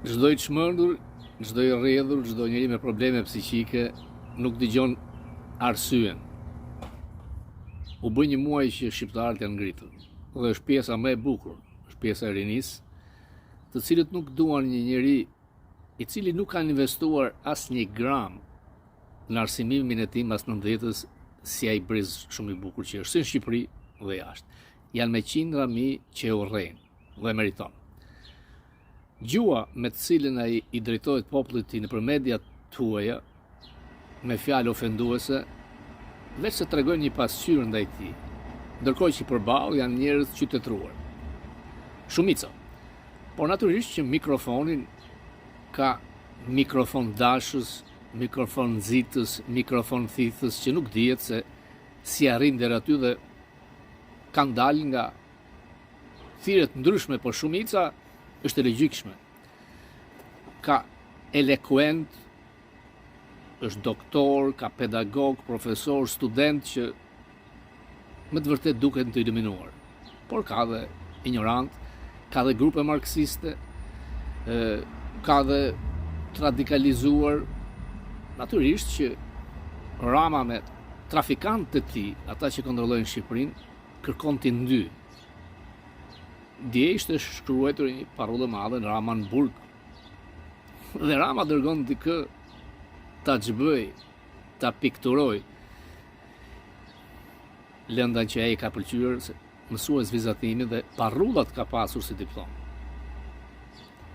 Çdo i çmendur, çdo i rrjedhur, çdo njeri me probleme psiqike nuk dëgjon arsyen. U bë një muaj që shqiptarët janë ngritur. Dhe është pjesa më e bukur, është pjesa e rinisë, të cilët nuk duan një njeri i cili nuk kanë investuar as një gram në arsimimin e tim as 90-s, si ai briz shumë i bukur që është si në Shqipëri dhe jashtë. Janë me qindra mijë që e urrejnë dhe meriton. Gjua me të cilën ai i drejtohet popullit të nëpër mediat tuaja, me fjalë ofenduese, veç se tregojnë një pasqyrë ndaj tij, ndërkohë që përballë janë njerëz qytetëruar. Shumica. Por natyrisht që mikrofonin ka mikrofon dashës, mikrofon nxitës, mikrofon thithës që nuk dihet se si arrin deri aty dhe kanë dalë nga thirrjet ndryshme, por shumica është e logjikshme. Ka elekuent, është doktor, ka pedagog, profesor, student që me të vërtet duket të iluminuar. Por ka dhe ignorant, ka dhe grupe marksiste, ka dhe të radikalizuar. Natyrisht që Rama me trafikantët e tij, ata që kontrollojnë Shqipërinë, kërkon t'i ndy. Dje ishte shkruar një parullë e madhe në Ramanburg. Dhe Rama dërgon dikë ta xhbëj, ta pikturoj lëndan që ai ka pëlqyer se mësues vizatimi dhe parrullat ka pasur si diplom.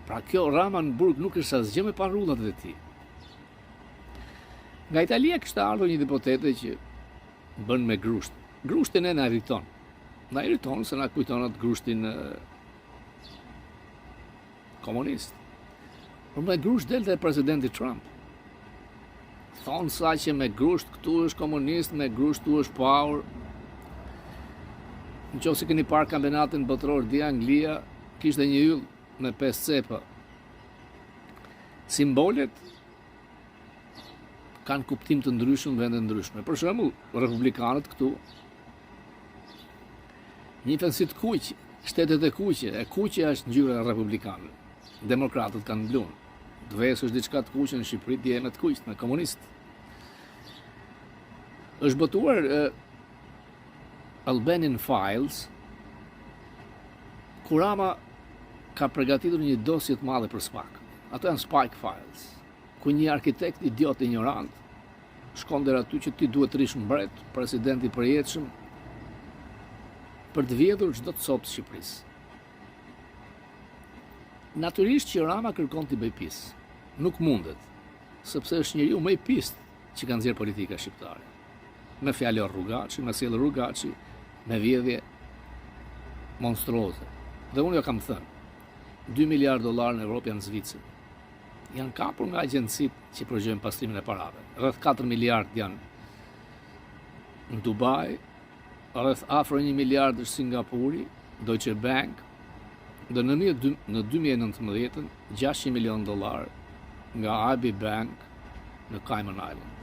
Pra kjo Ramanburg nuk është asgjë me parrullat e tij. Nga Italia kishte ardhur një hipotete që bën me grusht. Grushtin e na irriton. Na irriton se na kujton atë grushtin komunist. Por me grusht delte presidenti Trump. Thonë sa që me grusht këtu është komunist, me grusht këtu është power. Nëse keni parë kampionatin botëror di Anglia, kishte një yll me 5 cepa. Simbolet kanë kuptim të ndryshëm në vende ndryshme. Për shembull, republikanët këtu njihen si të kuq, shtetet e kuqe. E kuqja është ngjyra e republikanëve. Demokratët kanë blun. Dves është diçka të kuqe në Shqipëri, dje me të kuq, me komunist. Është botuar Albanian Files, ku Rama ka përgatitur një dosje të madhe për SPAK. Ato janë Spike Files, ku një arkitekt idiot ignorant shkon deri aty që ti duhet të rish mbret, president i përjetshëm, për të vjedhur çdo të copë të Shqipërisë. Natyrisht që Rama kërkon t'i bëj pis. Nuk mundet, sepse është njeriu më i pist që ka nxjerr politika shqiptare. Me fjalë Rrugaçi, me sjellë Rrugaçi, me vjedhje monstruoze. Dhe unë jo kam thënë, $2 miliardë në Europë janë zvicër. Janë kapur nga agjencitë që përgjojnë pastrimin e parave. Rreth 4 miliardë janë në Dubai, rreth afër 1 miliard është Singapuri, Deutsche Bank, dhe në 2019 $600 milion nga IB Bank në Cayman Island.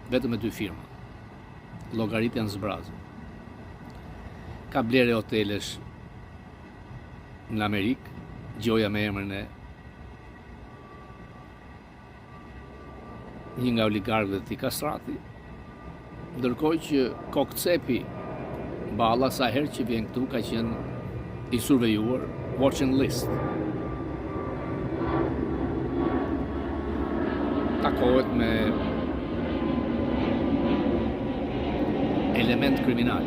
Vetëm me 2 firma. Llogaritë janë zbrazur. Ka blerë hotelesh në Amerikë, gjoja me emrin e një nga oligarkëve të tij Kastrati, ndërkohë që Kokcepi balla sa herë që vjen këtu ka qenë i survejuar, watching list. Takohet me element kriminal.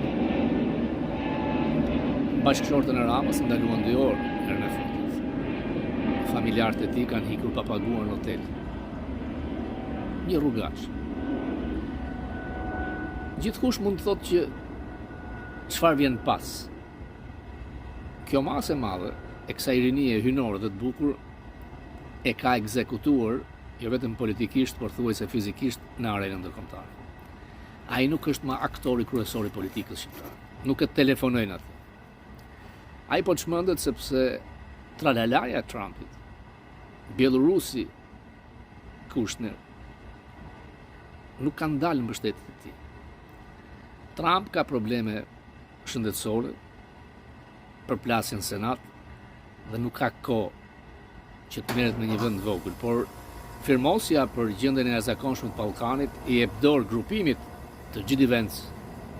Bashkëshortën e Ramës ndaluan 2 orë herën e fundit. Familjarët e tij kanë hikur pa paguar në hotel. Një rrugaç. Gjithkush mund të thotë që çfarë vjen pas. Kjo masë e madhe e kësaj rinie hynore dhe të bukur e ka ekzekutuar jo vetëm politikisht, por thuajse fizikisht në arenën ndërkombëtare. Ai nuk është më aktori kryesor i politikës shqiptare. Nuk e telefonojnë atë. Ai po çmendet sepse tralalaja e Trumpit, Bielorusi, Kushner, nuk kanë dalë në mbështetjet e tij. Trump ka probleme shëndetësore, përplasjen në Senat dhe nuk ka kohë që të merret në një vend vogël, por firmosja për gjendjen e jashtëzakonshme të Ballkanit i jep dorë grupimit të G.D. Vance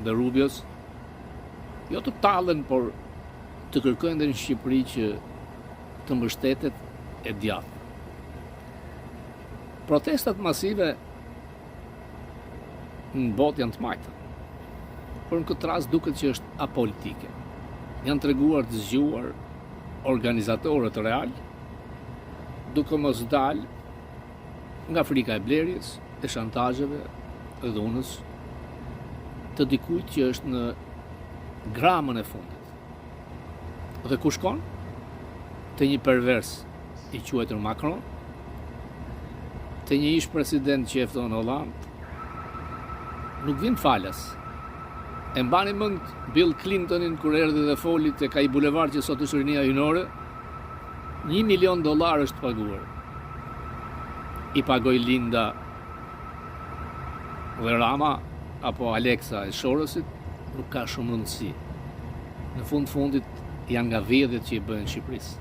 dhe Rubios, jo të tallen, por të kërkojnë dhe në Shqipëri që të mbështetet e djathtë. Protestat masive në botë janë të majta, por në këtë rast duket që është apolitike. Janë treguar të zgjuar organizatorët real, duke mos dalë nga frika e blerjes, e shantazheve, e dhunës, të dikujt që është në gramën e fundit. Dhe ku shkon? Te një pervers i quajtur Macron, te një ish president që e fton Holland, nuk vjen falas. E mbani mend Bill Clintonin kur erdhi dhe foli tek ai bulevard që sot është rinia hyjnore, $1 milion është paguar. I pagoi Linda dhe Rama apo Alexa e Shorosit, nuk ka shumë rëndësi. Në fundit janë nga vjedhjet që i bëhen Shqipërisë.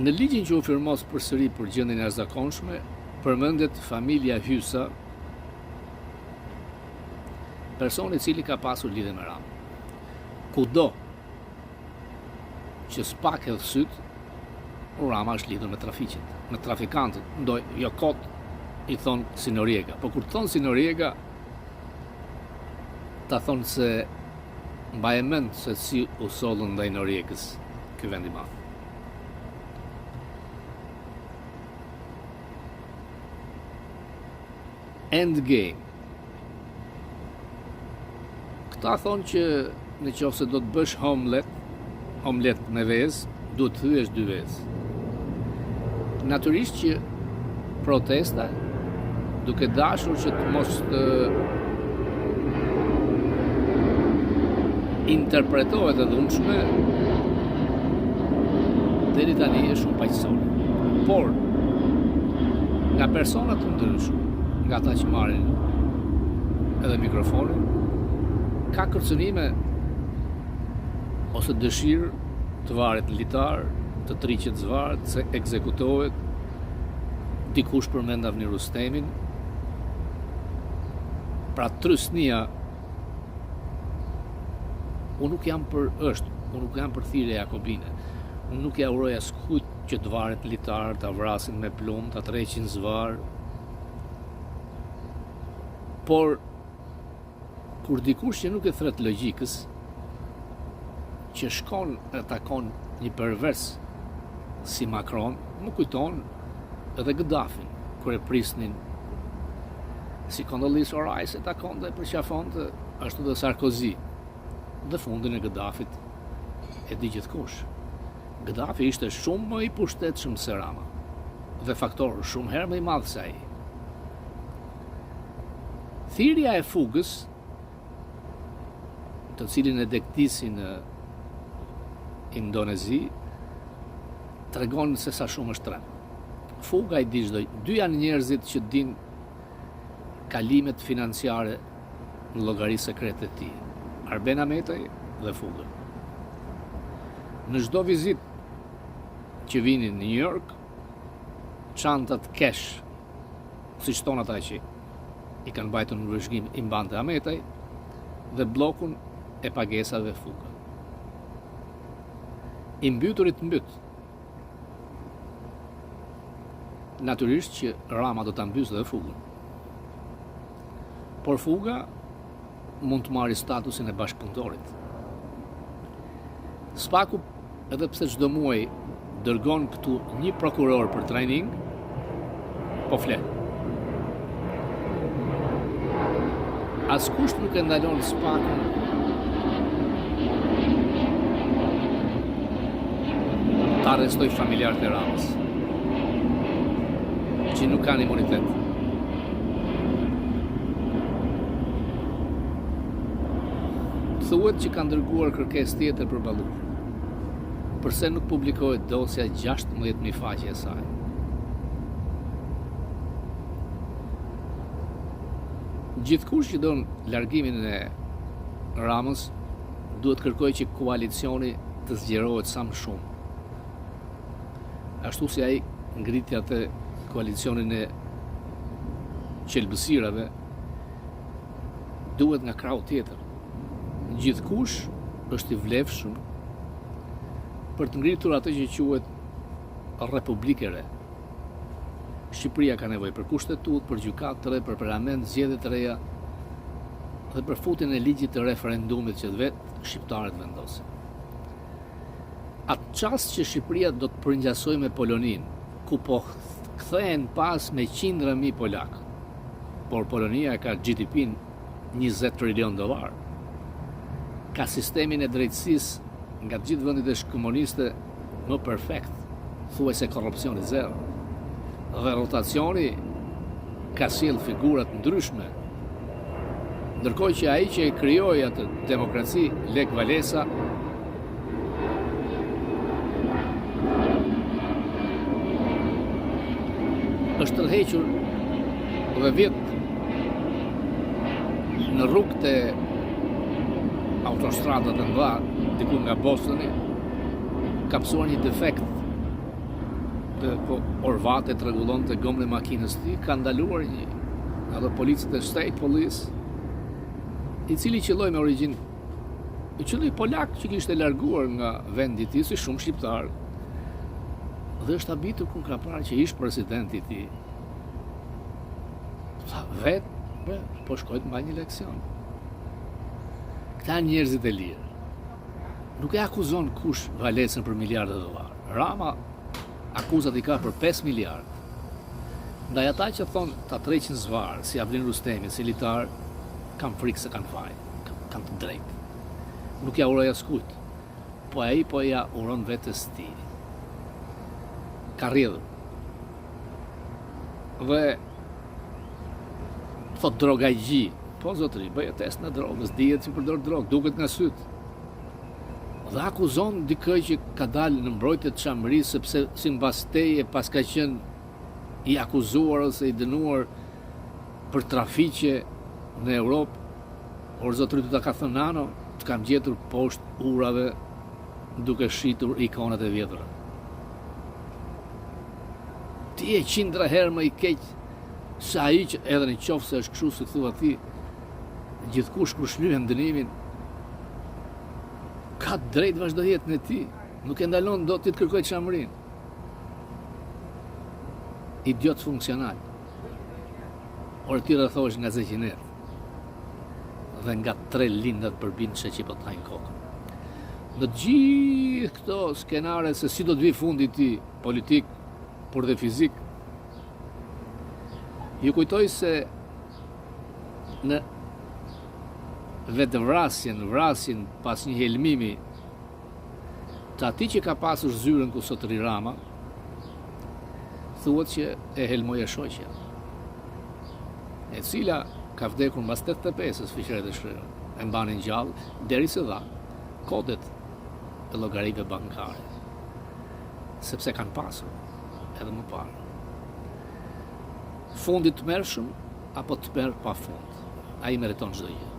Në ligjin që u firmos përsëri për gjendjen e jashtëzakonshme, përmendet familja Hysa, personi i cili ka pasur lidhje me Ramën. Kudo që s'pak hedh syt, Rama është lidhur me trafikantët, jo kot i thon si Noriega, po kur thon si Noriega, ta thon se mbaje mend se si u sollën ndaj Noriegës ky vend i madh. Endgame. Këta thonë që në qoftë se do të bësh omlet me vezë, duhet të thyesh 2 vezë. Natyrisht që protesta, duke dashur që të mos të interpretohet e dhunshme, deri tani është shumë paqësore. Por, nga persona të ndryshme, nga ata që marrin edhe mikrofonin, ka kërcënime ose dëshirë të varet në litar, të triqet zvarët, se ekzekutohet, dikush përmend Avni Rustemin. Pra trysnia, unë nuk jam për thirrje jakobine, unë nuk ja uroj askujt që të varet në litar, ta vrasin me plumb, ta treqin zvar. Por, kur dikush që nuk e thret logjikës, që shkon e takon një pervers si Macron, më kujton edhe Gaddafin, kur e prisnin si Condoleezza Rice e takon dhe përqafonte, ashtu dhe Sarkozy. Dhe fundin e Gaddafit e di gjithkush. Gaddafi ishte shumë më i pushtetshëm se Rama, dhe faktor shumë herë më i madh se ai. Thirrja e fugës, të cilin e dektisin në Indonezi, tregon se sa shumë është rënd. Fuga i di çdo. 2 janë njerëzit që din kalimet financiare në llogari sekrete të tij. Arben Ametaj dhe fuga. Në çdo vizitë që vinin në New York, çantat cash, siç thon ata që i kanë mbajtur në vëzhgim, i mbante Ametaj, dhe bllokun e pagesave fuga. I mbyturit mbyt. Natyrisht që Rama do ta mbysë dhe fugën. Por fuga mund të marrë statusin e bashkëpunëtorit. Spaku, edhe pse çdo muaj dërgon këtu një prokuror për training, po flet. Askush nuk e ndalon Spakun ta arrestoj familjarët e Ramës, që nuk kanë imunitet. Thuhet që kanë dërguar kërkesë tjetër për Ballurin. Përse nuk publikohet dosja 16.000 faqe e saj? Gjithkush që don largimin e Ramës duhet kërkojë që koalicioni të zgjerohet sa më shumë. Ashtu si ai ngriti atë koalicionin e qelbësirave, duhet nga krau tjetër. Gjithkush është i vlefshëm për të ngritur atë që quhet Republikë e Re. Shqipëria ka nevojë për kushtetut, për gjykatë të re, për parlament, zgjedhje të reja dhe për futjen e ligjit të referendumit që vetë shqiptarët vendosin. Atë çast që Shqipëria do të përngjasojë me Poloninë, ku po kthehen pas me qindra mijë polak, por Polonia ka GDP-n 20 trilion dollar, ka sistemin e drejtësisë nga të gjithë vendet e komuniste më perfekt, thuajse korrupsioni zero, dhe rotacioni ka sjell figurat ndryshme, ndërkohë që ai që e krijoi atë demokraci, Lech Walesa, është tërhequr dhe vjet në rrugët e autostradat e mëdha diku nga Bostoni, ka pësuar një defekt dhe po orvate të rregullon të gomën e makinës ti, ka ndaluar një edhe policët e State Police, i cili qelloi me origjinë, i qelloi polak që kishte larguar nga vendi i tij, si shumë shqiptar, dhe është habitur kur ka parë që ish presidenti i tij. Vetë, po shkoj të mbaj një leksion. Këta njerëzit e lirë. Nuk e akuzon kush Walesën për miliardë dollar. Rama akuzat i ka për 5 miliardë. Ndaj ata që thonë ta treqin zvarë, si Avlin Rustemi, si litar, kam frikë se kanë faj, kam të drejtë. Nuk ja uroj askujt, po ai po ja uron vetes tij. Ka rrjedhur. Dhe thot drogajgji, po zotëri, bëje test në drogës, dihet që përdor drogë, duket nga syt. Dhe akuzon dikë që ka dalë në mbrojtje të çamërisë sepse sipas teje pas ka qenë i akuzuar ose i dënuar për trafiqe në Europë, or zotëri të ka thënë nano, të kam gjetur poshtë urave duke shitur ikonat e vjetra. Ti e qindra herë më i keq se ai që edhe në qoftë se është kështu si thua ti, gjithkush kur shlyhen dënimin ka drejt vazhdo jetën e tij, nuk e ndalon dot ti të kërkoj çamërinë. Idiot funksional. Or ti rrethohesh nga zeqinet. Dhe nga 3 lindat përbindshë që po të hajnë kokën. Në gjithë këto skenare se si do të vi fundi ti politik, por dhe fizik, ju kujtoj se në vrasjen pas një helmimi të atij që ka pasur zyrën ku sotëri Rama, thuhet që e helmoi shoqja, e cila ka vdekur mbas 85-s fiqret e shrirë, e mbanin gjallë deri se dha kodet e llogarive bankare, sepse kanë pasur edhe më parë. Fundi të mërshëm apo të merr pa fund, ai meriton çdo gjë.